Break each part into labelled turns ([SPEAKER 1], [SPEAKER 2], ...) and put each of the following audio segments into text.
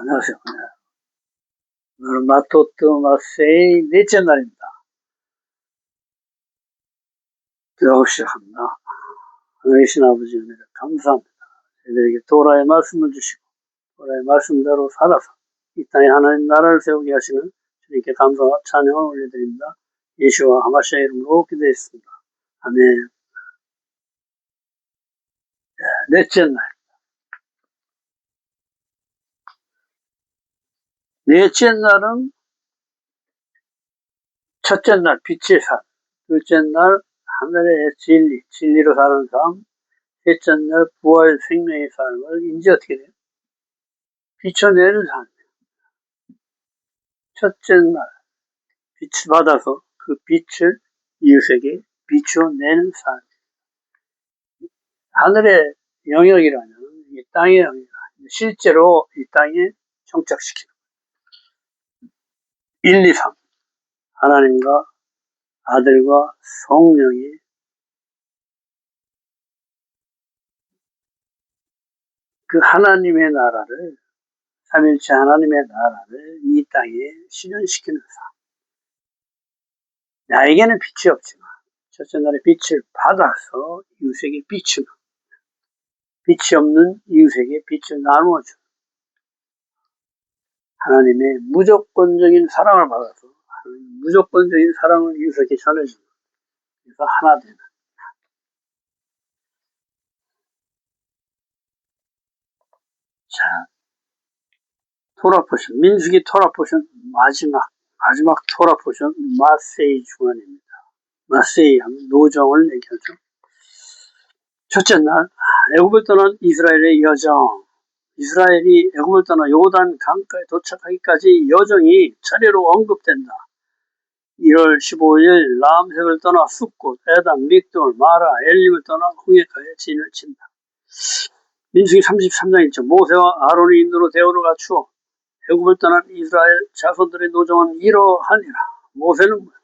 [SPEAKER 1] 안녕하세요. 오늘은 마토트 마세이 넷째 날입니다. 기도하고 시작합니다. 하늘이신 아버지 은혜를 감사합니다. 저희들에게 도라의 말씀을 주시고 도라의 말씀대로 살아서 이 땅에 하나님 나라를 세우게 하시는 주님께 감사와 찬양을 올려드립니다. 예수와 하마시아 이름으로 기도했습니다. 아멘. 넷째 날. 넷째 날은 첫째 날 빛의 삶, 둘째 날 하늘의 진리로 사는 삶, 셋째 날 부활 생명의 삶을 이제 어떻게 돼요? 비춰내는 삶이에요. 첫째 날 빛을 받아서 그 빛을 이웃에게 비춰내는 삶. 하늘의 영역이라면 이 땅의 영역, 실제로 이 땅에 정착시키는 1, 2, 3 하나님과 아들과 성령이 그 하나님의 나라를, 삼일체 하나님의 나라를 이 땅에 실현시키는 삶. 나에게는 빛이 없지만 첫째 날에 빛을 받아서 이웃에게 비추는, 빛이 없는 이웃에게 빛을 나누어주는 하나님의 무조건적인 사랑을 받아서 무조건적인 사랑을 이웃에게 전해주는, 그래서 하나 되는. 자, 토라 포션, 민수기 토라 포션 마지막 토라 포션 마세이 주간입니다. 마세이 하면 노정을 얘기하죠. 첫째 날 애굽을 떠난 이스라엘의 여정. 이스라엘이 애굽을 떠나 요단 강가에 도착하기까지 여정이 차례로 언급된다. 1월 15일 라암색을 떠나 숫곳, 에단, 믹돌, 마라, 엘림을 떠나 후에카에 진을 친다. 민수기 33장 1절 모세와 아론의 인도로 대우를 갖추어 애굽을 떠난 이스라엘 자손들의 노정은 이러하니라. 모세는 뭐야?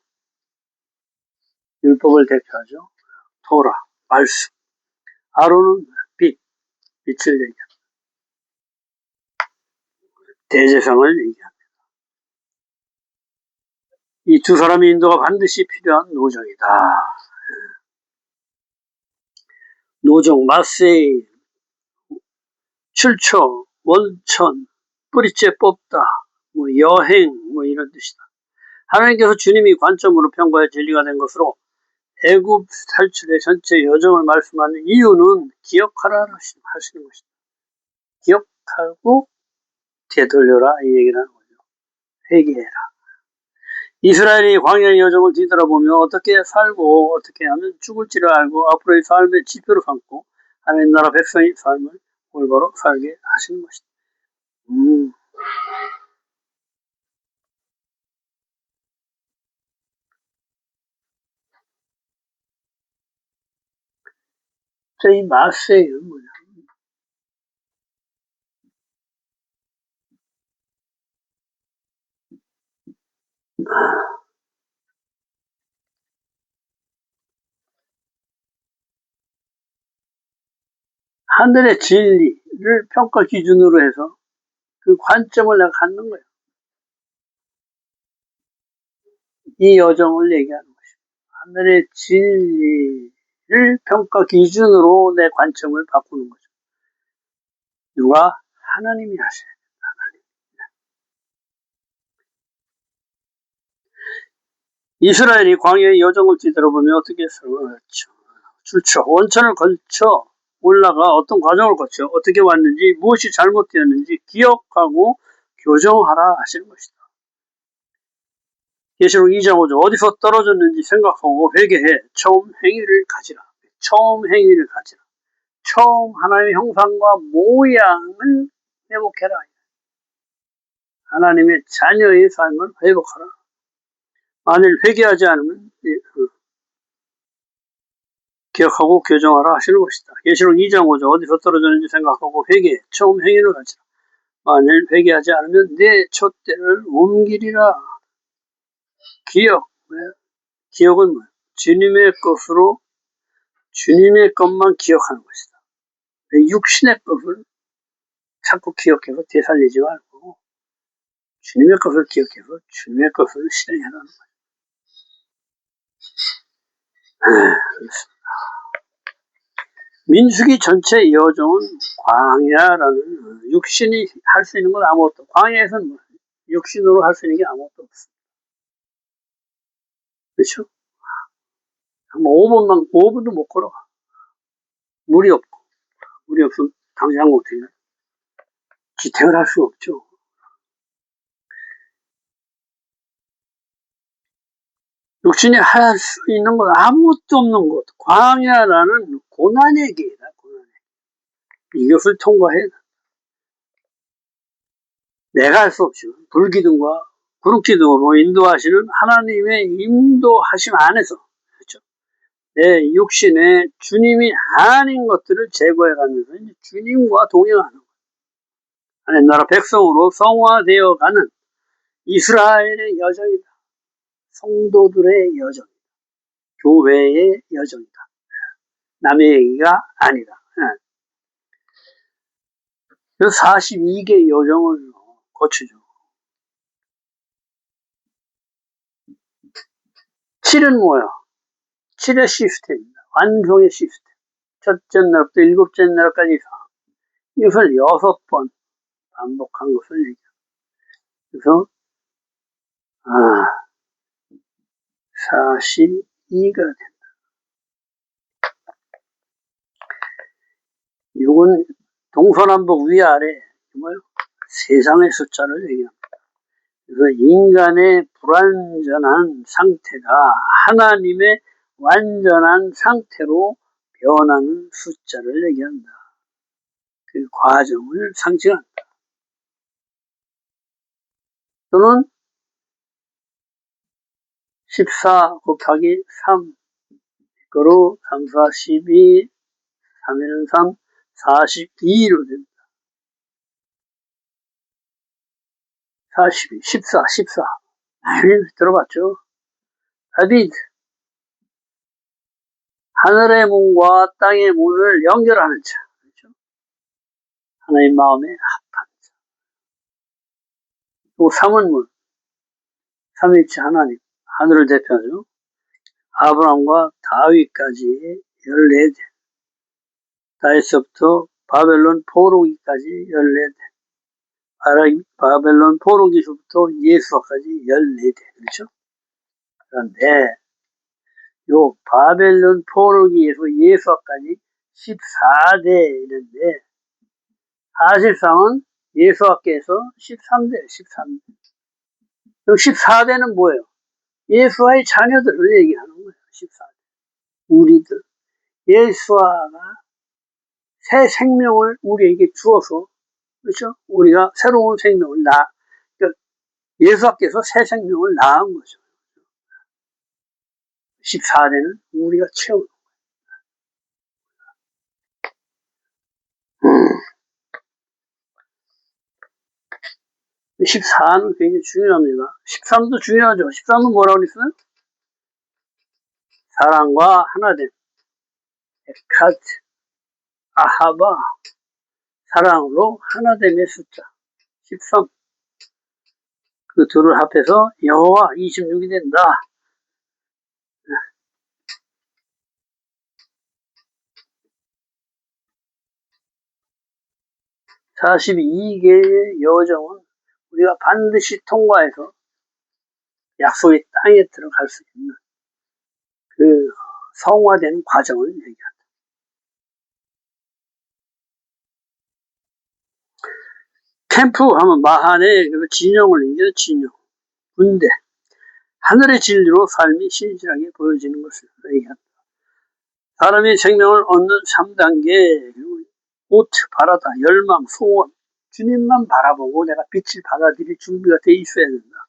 [SPEAKER 1] 율법을 대표하죠. 토라, 말씀. 아론은 빛을 얘기합니다. 대제사장을 얘기합니다. 이 두 사람의 인도가 반드시 필요한 노정이다. 노정, 마세이, 출처, 원천, 뿌리째 뽑다, 여행, 이런 뜻이다. 하나님께서 주님이 관점으로 평가의 진리가 된 것으로 애굽 탈출의 전체 여정을 말씀하는 이유는 기억하라 하시는 것이다. 기억하고 되돌려라 이 얘기를 하는 거죠. 회개해라. 이스라엘이 광야의 여정을 뒤돌아보며 어떻게 살고 어떻게 하면 죽을지를 알고 앞으로의 삶의 지표를 삼고 하나님 나라 백성의 삶을 올바로 살게 하시는 것이다. 자, 이 마세이는 뭐냐? 하늘의 진리를 평가 기준으로 해서 그 관점을 내가 갖는 거예요. 이 여정을 얘기하는 것입니다. 하늘의 진리를 평가 기준으로 내 관점을 바꾸는 거죠. 누가? 하나님이 하셔야 돼요. 하나님. 이스라엘이 광야의 여정을 뒤돌아보면 어떻게 했어요? 출처, 원천을 거쳐 올라가 어떤 과정을 거쳐 어떻게 왔는지 무엇이 잘못되었는지 기억하고 교정하라 하시는 것이다. 계시록 2장 5절 어디서 떨어졌는지 생각하고 회개해 처음 행위를 가지라. 처음 하나님의 형상과 모양을 회복해라. 하나님의 자녀의 삶을 회복하라. 만일 회개하지 않으면 기억하고 교정하라 하시는 것이다. 계시록 2장 5절 어디서 떨어졌는지 생각하고 회개해 처음 행위를 가지라. 만일 회개하지 않으면 내 촛대를 옮기리라. 기억은 뭐야? 주님의 것으로 주님의 것만 기억하는 것이다. 육신의 것을 자꾸 기억해서 되살리지 말고 주님의 것을 기억해서 주님의 것을 실행하라는 거예요. 민수기 전체 여정은 광야라는 육신이 할 수 있는 건 아무것도, 광야에서는 육신으로 할 수 있는 게 아무것도 없습니다. 그렇죠? 뭐 5분도 못 걸어가. 물이 없으면 당장 못해요. 지탱을 할 수가 없죠. 육신이 할 수 있는 건 아무것도 없는 것. 광야라는 고난의 길이다, 고난의 길. 이것을 통과해. 내가 할 수 없지만, 불기둥과 구름기둥으로 인도하시는 하나님의 인도하심 안에서, 그렇죠? 내 육신에 주님이 아닌 것들을 제거해 가면서 주님과 동행하는 거예요. 하나님 나라 백성으로 성화되어 가는 이스라엘의 여정이다. 성도들의 여정, 교회의 여정이다. 남의 얘기가 아니다. 그래서 42개 여정을 거치죠. 7은 뭐야? 7의 시스템입니다. 완성의 시스템. 첫째 날부터 7째 날까지 이것을 6번 반복한 것을 얘기합니다. 그래서 42가 된다. 이건 동서남북 위아래 세상의 숫자를 얘기합니다. 그래서 인간의 불완전한 상태가 하나님의 완전한 상태로 변하는 숫자를 얘기한다. 그 과정을 상징한다. 또는 14 곱하기 3 그로 3, 4, 12 3에는 3, 42로 됩니다. 42, 14 들어봤죠? 다비드 하늘의 문과 땅의 문을 연결하는 자, 그렇죠? 하나님 마음에 합한 자. 또 3은 문, 삼위일체 하나님, 하늘을 대표하죠. 아브라함과 다윗까지 14대, 다윗서부터 바벨론 포로기까지 14대, 바벨론 포로기서부터 예수와까지 14대, 그렇죠? 그런데 요 바벨론 포로기에서 예수와까지 14대인데 사실상은 예수와께서 13대, 13대. 그럼 14대는 뭐예요? 예수와의 자녀들을 얘기하는 거예요. 14대. 우리들. 예수와가 새 생명을 우리에게 주어서, 그렇죠? 우리가 새로운 생명을 그러니까 예수와께서 새 생명을 낳은 거죠. 14대는 우리가 채우는 거예요. 14는 굉장히 중요합니다. 13도 중요하죠. 13은 뭐라고 그랬어요? 사랑과 하나됨. 에카트, 아하바, 사랑으로 하나됨의 숫자. 13. 그 둘을 합해서 여호와 26이 된다. 42개의 여정은 우리가 반드시 통과해서 약속의 땅에 들어갈 수 있는 그 성화되는 과정을 얘기합니다. 캠프 하면 마한의 진영을 얘기해요. 진영. 군대. 하늘의 진리로 삶이 신실하게 보여지는 것을 얘기합니다. 사람이 생명을 얻는 3단계, 오트, 바라다, 열망, 소원. 주님만 바라보고 내가 빛을 받아들일 준비가 돼 있어야 된다.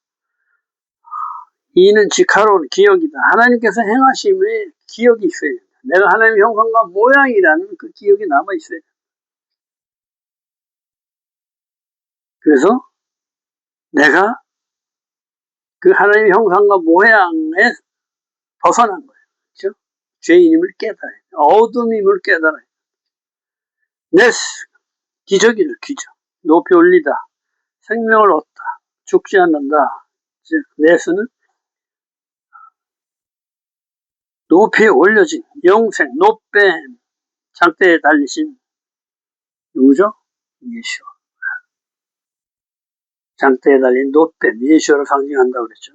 [SPEAKER 1] 2는 지카론, 기억이다. 하나님께서 행하심의 기억이 있어야 된다. 내가 하나님의 형상과 모양이라는 그 기억이 남아 있어야 된다. 그래서 내가 그 하나님의 형상과 모양에 벗어난 거예요. 그렇죠? 죄인임을 깨달아요. 어둠임을 깨달아요. 네스, 기적이죠, 기적. 높이 올리다. 생명을 얻다. 죽지 않는다. 즉 내수는 높이 올려진 영생 노뱀 장대에 달리신 누구죠? 예수. 장대에 달린 노뱀 예수를 상징한다고 그랬죠.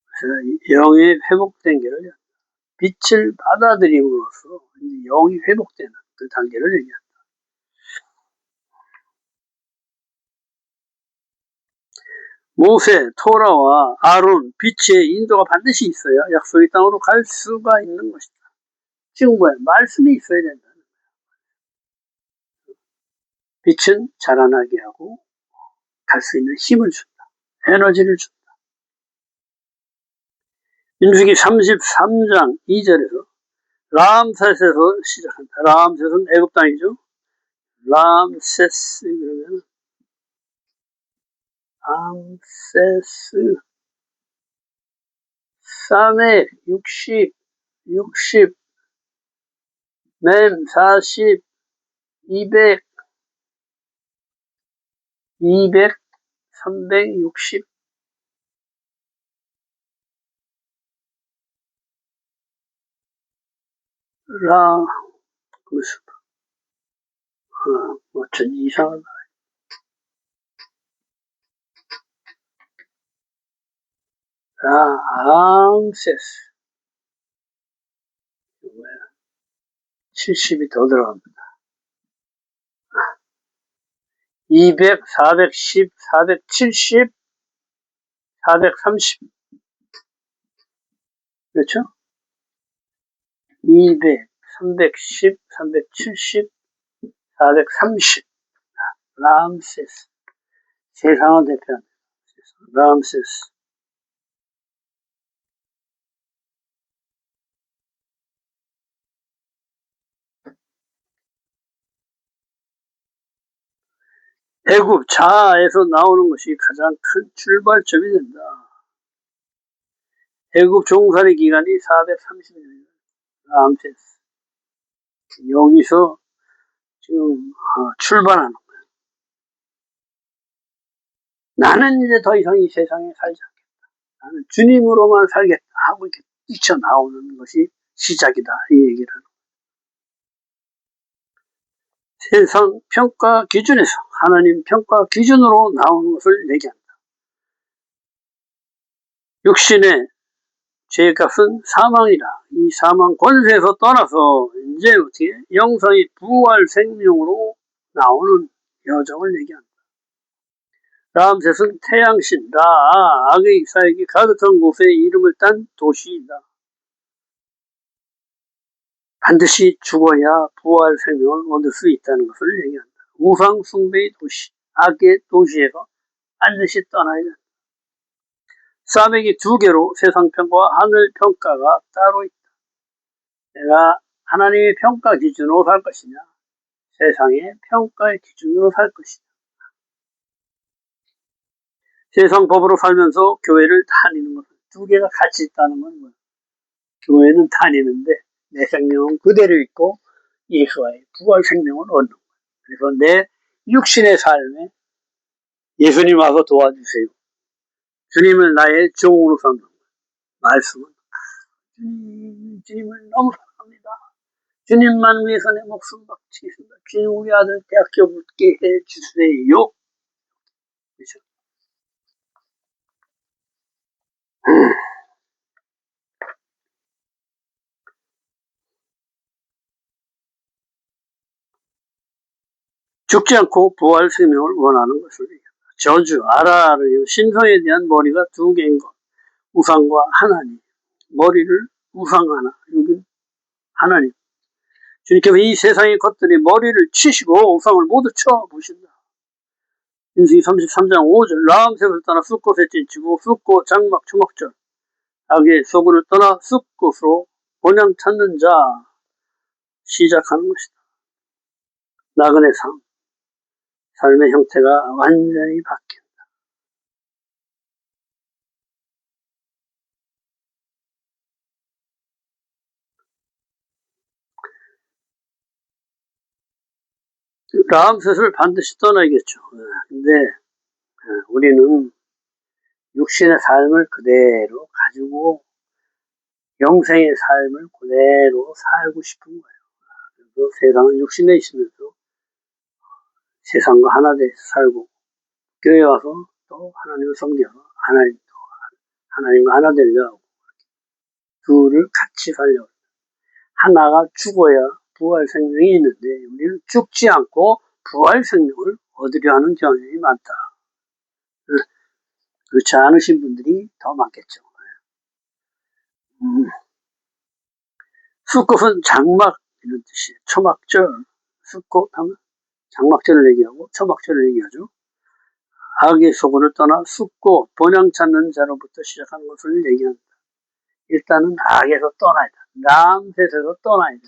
[SPEAKER 1] 그래서 영이 회복된 게를 빛을 받아들임으로써 영이 회복되는 그 단계를 얘기합니다. 모세, 토라와 아론, 빛의 인도가 반드시 있어야 약속의 땅으로 갈 수가 있는 것이다. 지금 뭐야? 말씀이 있어야 된다. 빛은 자라나게 하고 갈 수 있는 힘을 준다. 에너지를 준다. 민수기 33장 2절에서 람셋에서 시작한다. 람셋은 애굽 땅이죠. 람세스 그러면 람세스 3회 60 맴 40 200 360 라 무슨 어쩐 이상한 람세스 70이 더 들어갑니다. 200, 410, 470, 430 그렇죠? 200, 310, 370, 430 람세스 세상을 대표합니다. 람세스 애굽 자아에서 나오는 것이 가장 큰 출발점이 된다. 애굽 종살이 기간이 430년. 람세스 여기서 지금 출발하는 거예요. 나는 이제 더 이상 이 세상에 살지 않겠다. 나는 주님으로만 살겠다 하고 이렇게 뛰쳐나오는 것이 시작이다. 이 얘기를 하는 거예요. 세상 평가 기준에서 하나님 평가 기준으로 나오는 것을 얘기한다. 육신의 죄값은 사망이라. 이 사망 권세에서 떠나서 이제 어떻게 영성이 부활 생명으로 나오는 여정을 얘기한다. 람셋은 태양신 라 악의 사역이 가득한 곳에 이름을 딴 도시이다. 반드시 죽어야 부활 생명을 얻을 수 있다는 것을 얘기한다. 우상 숭배의 도시, 악의 도시에서 반드시 떠나야 된다. 싸매기 2개로 세상 평가와 하늘 평가가 따로 있다. 내가 하나님의 평가 기준으로 살 것이냐, 세상의 평가의 기준으로 살 것이냐. 세상 법으로 살면서 교회를 다니는 것은 2개가 같이 있다는 건 뭐야? 교회는 다니는데 내 생명은 그대로 있고 예수와의 부활 생명을 얻는 거야. 그래서 내 육신의 삶에 예수님 와서 도와주세요. 주님을 나의 종으로 삼는 거야. 말씀은 주님을 너무 사랑합니다. 주님만 위해서 내 목숨 바치겠습니다. 주님 우리 아들 대학교 붙게 해주세요. 그렇죠? 죽지 않고 부활 생명을 원하는 것을 얘기합니다. 저주, 아라를 신성에 대한 머리가 2개인 것. 우상과 하나님. 머리를 우상 하나, 여기 하나님. 주님께서 이 세상의 것들이 머리를 치시고 우상을 모두 쳐부신다. 민수기 33장 5절 라암셋을 떠나 숫곳에 찐치고 숫곳 장막 주먹절 악의 소굴을 떠나 숫곳으로 본향 찾는 자 시작하는 것이다. 나그네 삶의 형태가 완전히 바뀐다. 라암셋을 반드시 떠나야겠죠. 근데 우리는 육신의 삶을 그대로 가지고 영생의 삶을 그대로 살고 싶은 거예요. 그래서 세상은 육신에 있으면서 세상과 하나 돼서 살고, 교회 와서 또 하나님을 섬겨서 하나님과 하나 되려고 하고, 둘을 같이 살려고. 하나가 죽어야 부활 생명이 있는데 우리는 죽지 않고 부활 생명을 얻으려 하는 경향이 많다. 그렇지 않으신 분들이 더 많겠죠. 수꽃은 장막 이런 뜻이에요. 초막절, 수꽃 하면 장막절을 얘기하고 초막절을 얘기하죠. 악의 소굴을 떠나 수꽃, 본향 찾는 자로부터 시작하는 것을 얘기합니다. 일단은 악에서 떠나야 돼. 남셋에서 떠나야 돼.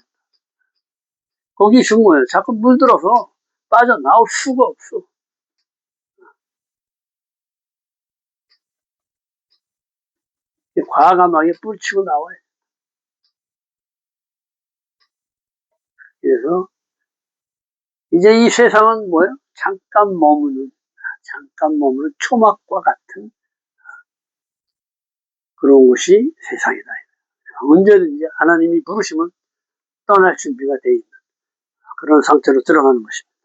[SPEAKER 1] 거기 쉬운 거예요. 자꾸 물들어서 빠져나올 수가 없어. 과감하게 뿌리치고 나와요. 그래서 이제 이 세상은 뭐예요? 잠깐 머무는 초막과 같은 그런 곳이 세상이다. 언제든지 하나님이 부르시면 떠날 준비가 돼 있는 그런 상태로 들어가는 것입니다.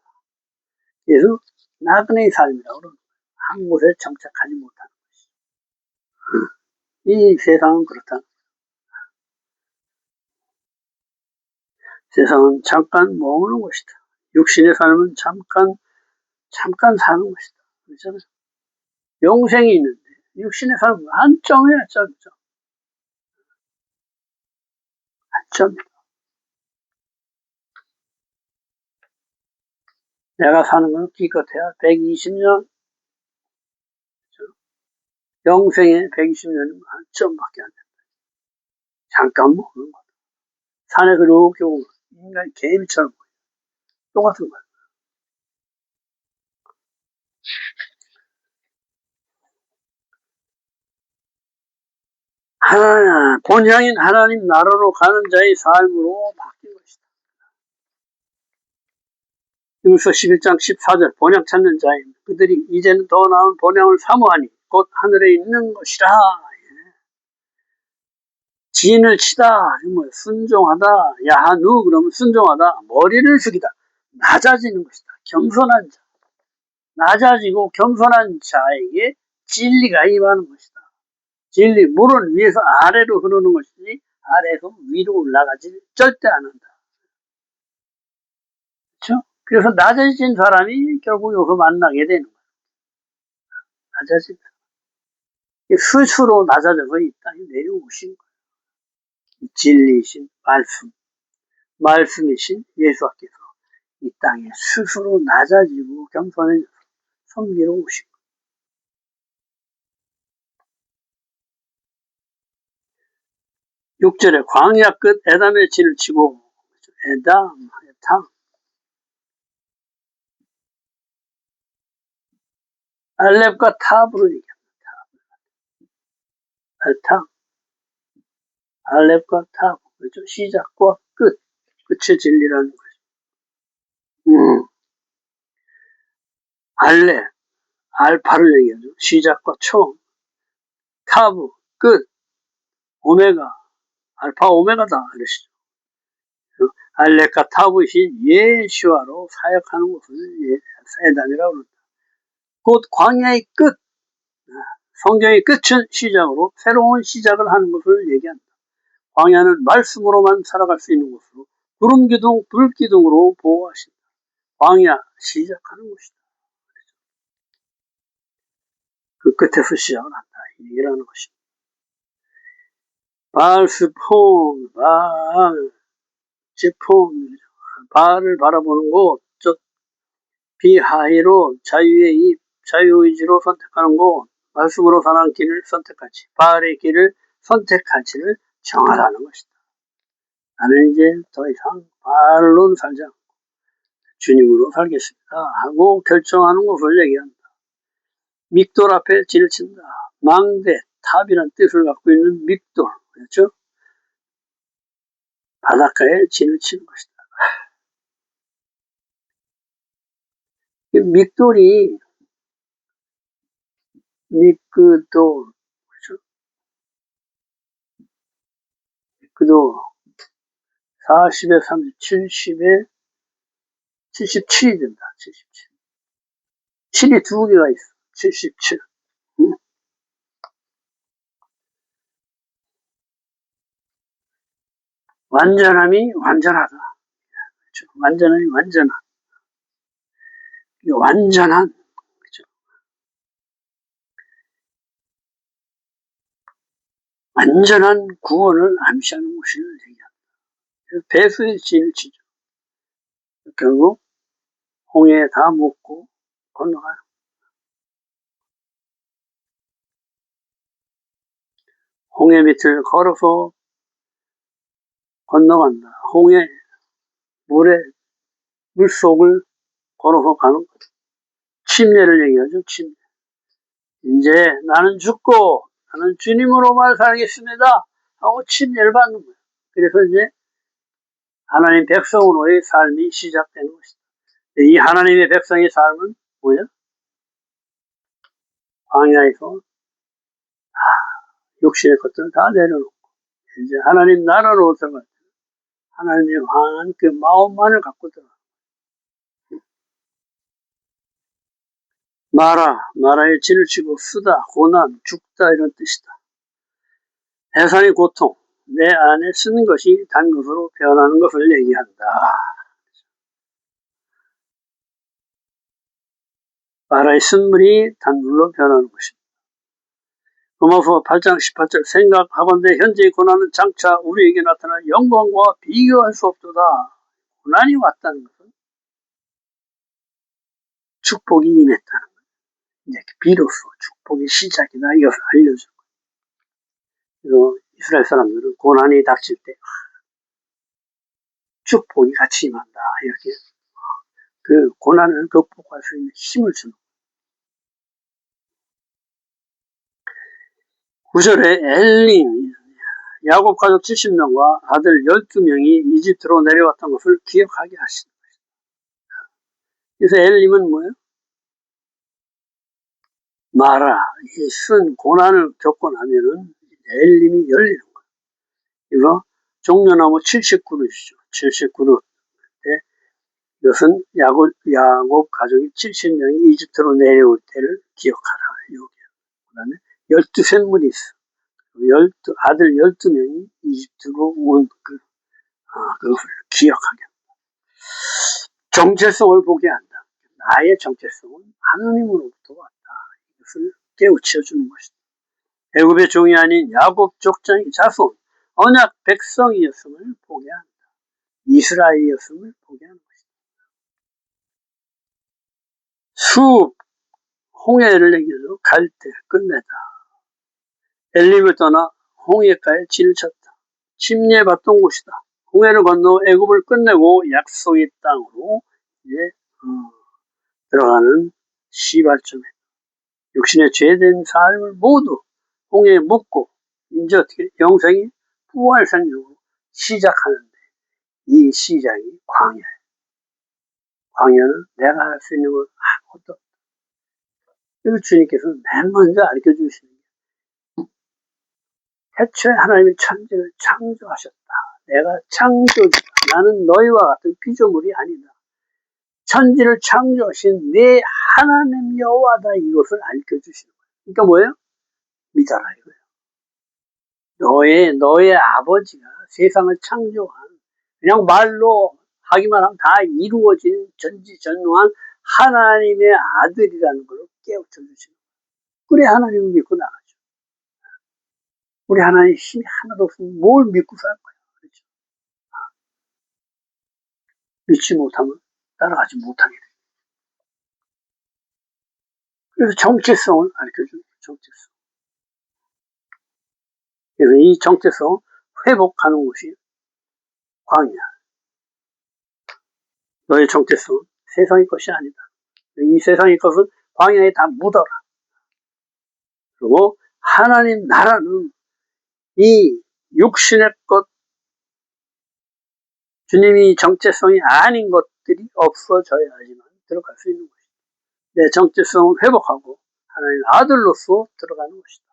[SPEAKER 1] 그래서 나그네의 삶이라고 그러는 거예요. 한 곳에 정착하지 못하는 것이죠. 이 세상은 그렇다. 세상은 잠깐 머무는 것이다. 육신의 삶은 잠깐 사는 것이다. 그렇잖아요. 영생이 있는데 육신의 삶은 한점이야, 점점. 한점. 내가 사는 건 기껏해야 120년, 영생에 120년이면 한 점밖에 안 된다. 잠깐 먹는 거다. 산에 그렇게 오면 인간이 개미처럼 똑같은 거야. 본향인 하나님 나라로 가는 자의 삶으로 바뀐 것이다. 이루서 11장 14절 본향 찾는 자인 그들이 이제는 더 나은 본향을 사모하니 곧 하늘에 있는 것이라. 진을 치다, 순종하다, 야하누 그러면 순종하다, 머리를 숙이다, 낮아지는 것이다. 겸손한 자, 낮아지고 겸손한 자에게 진리가 임하는 것이다. 진리, 물은 위에서 아래로 흐르는 것이지 아래에서 위로 올라가지 절대 안 한다. 그렇죠? 그래서 낮아진 사람이 결국 여기서 만나게 되는 거예요. 낮아진 스스로 낮아져서 이 땅에 내려오신 거예요. 진리이신 말씀이신 예수께서 이 땅에 스스로 낮아지고 겸손해져서 섬기러 오신 거예요. 6절에 광야 끝 에담의 진을 치고 에담, 알렙과 탑으로 얘기합니다. 알렙과 탑, 그렇죠? 시작과 끝의 진리라는 거죠. 알렙, 알파를 얘기하죠. 시작과 처음, 타브, 끝, 오메가, 알파 오메가다 이러시죠. 알렙과 타브이신 예시와로 사역하는 것을 에담이라고 합니다. 곧 광야의 끝, 성경의 끝은 시작으로 새로운 시작을 하는 것을 얘기합니다. 광야는 말씀으로만 살아갈 수 있는 곳으로 구름기둥, 불기둥으로 보호하신다. 광야 시작하는 곳이다. 그 끝에서 시작을 한다. 이라는 것입니다. 바알스폰, 바알을 바라보는 곳, 비하이로 자유의 입, 자유의지로 선택하는 곳, 말씀으로 사는 길을 선택하지, 바알의 길을 선택하지를 정하라는 것이다. 나는 이제 더 이상 바알로는 살지 않고 주님으로 살겠습니다 하고 결정하는 것을 얘기합니다. 믹돌 앞에 진을 친다. 망대, 탑이라는 뜻을 갖고 있는 믹돌, 그렇죠? 바닷가에 진을 치는 것이다. 믹돌이 미끄도, 그죠? 미끄도 40에 30, 70에 77이 된다. 77. 7이 두 개가 있어. 77. 응? 완전함이 완전하다. 그렇죠? 완전함이 완전한. 완전한. 그렇죠? 완전한 구원을 암시하는 것을 얘기합니다. 배수의 진을 치죠. 결국 홍해에 다 묻고 건너가요. 홍해 밑을 걸어서 건너간다. 홍해 물에 물속을 걸어서 가는 거죠. 침례를 얘기하죠. 침례. 이제 나는 죽고 나는 주님으로만 살겠습니다 하고 침례를 받는 거예요. 그래서 이제 하나님 백성으로의 삶이 시작되는 것이다. 이 하나님의 백성의 삶은 뭐야? 광야에서 육신의 것들을 다 내려놓고 이제 하나님 나라로 들어갈 때 하나님의 환한 그 마음만을 갖고 들어가. 마라의 진을 치고 쓰다, 고난, 죽다 이런 뜻이다. 해산의 고통, 내 안에 쓰는 것이 단 것으로 변하는 것을 얘기한다. 마라의 쓴물이 단물로 변하는 것입니다. 로마서 8장 18절 생각하건대 현재의 고난은 장차 우리에게 나타날 영광과 비교할 수 없도다. 고난이 왔다는 것은 축복이 임했다는 거예요. 이제 비로소 축복의 시작이다 이것을 알려준 거예요. 그래서 이스라엘 사람들은 고난이 닥칠 때 축복이 같이 임한다 이렇게 그 고난을 극복할 수 있는 힘을 주는 거예요. 9절에 엘림 야곱 가족 70명과 아들 12명이 이집트로 내려왔던 것을 기억하게 하신다. 그래서 엘림은 뭐예요? 마라, 이 쓴 고난을 겪고 나면은 엘림이 열리는 거예요. 이거 종려나무 70그루이죠. 70그루. 이것은 야곱 가족이 70명이 이집트로 내려올 때를 기억하라. 그 다음에 12샘물이 있어. 아들 12명이 이집트로 온 그것을 기억하게 한다. 정체성을 보게 한다. 나의 정체성은 하나님으로부터 왔다. 이것을 깨우쳐 주는 것이다. 애굽의 종이 아닌 야곱 족장의 자손, 언약 백성이었음을 보게 한다. 이스라엘이었음을 보게 하는 것이다. 숲, 홍해를 얘기해서 갈 때 끝내다. 엘림을 떠나 홍해가에 진을 쳤다. 침례받던 곳이다. 홍해를 건너 애굽을 끝내고 약속의 땅으로 이제 들어가는 시발점에 육신의 죄된 삶을 모두 홍해에 묻고 이제 어떻게 영생이 부활 생명으로 시작하는데 이 시작이 광야예요. 광야는 내가 할 수 있는 건 아무것도 없다. 그리고 주님께서 맨 먼저 알려 주시는 게 태초에 하나님이 천지를 창조하셨다. 내가 창조주다. 나는 너희와 같은 피조물이 아니다. 천지를 창조하신 내 하나님 여호와다. 이것을 알려주시는 거예요. 그러니까 뭐예요? 믿어라 이거예요. 너의 아버지가 세상을 창조한 그냥 말로 하기만 하면 다 이루어진 전지전능한 하나님의 아들이라는 걸 깨우쳐 주시는 거예요. 그래 하나님을 믿고 나가죠. 우리 하나님 힘이 하나도 없으면 뭘 믿고 살 거야. 그렇죠? 믿지 못하면 따라가지 못하게 돼. 그래서 정체성을 가르쳐주는 거예요. 정체성. 그래서 이 정체성 회복하는 것이 광야. 너의 정체성은 세상의 것이 아니다. 이 세상의 것은 광야에 다 묻어라. 그리고 하나님 나라는 이 육신의 것, 주님이 정체성이 아닌 것들이 없어져야지만 들어갈 수 있는 것이다. 내 정체성을 회복하고 하나님 아들로서 들어가는 것이다.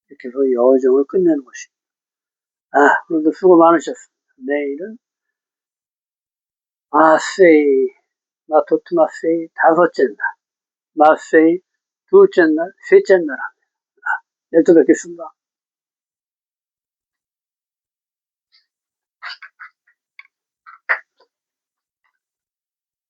[SPEAKER 1] 이렇게 해서 여정을 끝내는 것입니다. 오늘도 수고 많으셨습니다. 내일은 마세이, 마토트 마세이 다섯째 날, 마세이 둘째 날, 셋째 날 합니다. 내일 또 뵙겠습니다.